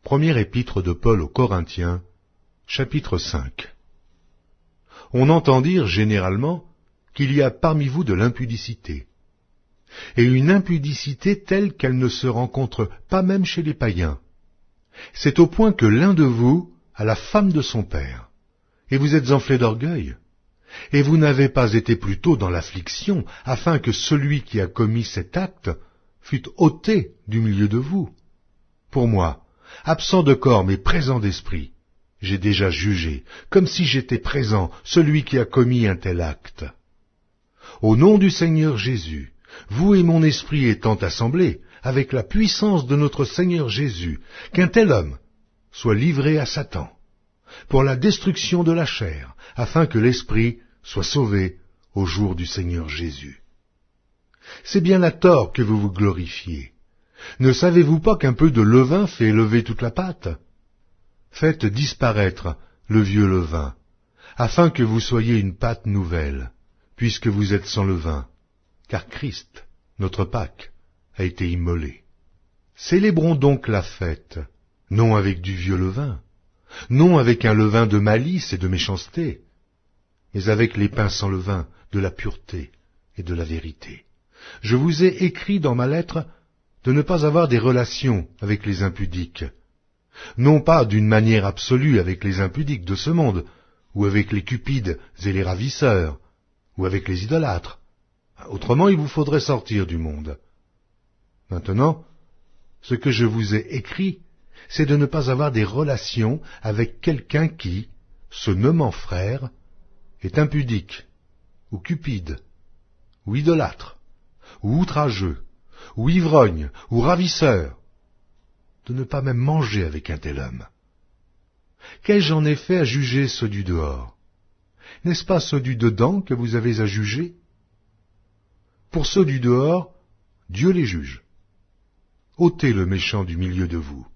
Première épître de Paul aux Corinthiens, chapitre 5. On entend dire généralement qu'il y a parmi vous de l'impudicité, et une impudicité telle qu'elle ne se rencontre pas même chez les païens. C'est au point que l'un de vous a la femme de son père, et vous êtes enflé d'orgueil, et vous n'avez pas été plutôt dans l'affliction, afin que celui qui a commis cet acte fût ôté du milieu de vous. Pour moi, absent de corps mais présent d'esprit, j'ai déjà jugé, comme si j'étais présent, celui qui a commis un tel acte. Au nom du Seigneur Jésus, vous et mon esprit étant assemblés, avec la puissance de notre Seigneur Jésus, qu'un tel homme soit livré à Satan, pour la destruction de la chair, afin que l'esprit soit sauvé au jour du Seigneur Jésus. C'est bien à tort que vous vous glorifiez. Ne savez-vous pas qu'un peu de levain fait lever toute la pâte? Faites disparaître le vieux levain, afin que vous soyez une pâte nouvelle, puisque vous êtes sans levain, car Christ, notre Pâque, a été immolé. Célébrons donc la fête, non avec du vieux levain, non avec un levain de malice et de méchanceté, mais avec les pains sans levain, de la pureté et de la vérité. Je vous ai écrit dans ma lettre de ne pas avoir des relations avec les impudiques, non pas d'une manière absolue avec les impudiques de ce monde, ou avec les cupides et les ravisseurs, ou avec les idolâtres. Autrement, il vous faudrait sortir du monde. Maintenant, ce que je vous ai écrit, c'est de ne pas avoir des relations avec quelqu'un qui, se nommant frère, est impudique, ou cupide, ou idolâtre, ou outrageux, ou ivrogne, ou ravisseur, de ne pas même manger avec un tel homme. Qu'ai-je en effet à juger ceux du dehors? N'est-ce pas ceux du dedans que vous avez à juger? Pour ceux du dehors, Dieu les juge. Ôtez le méchant du milieu de vous.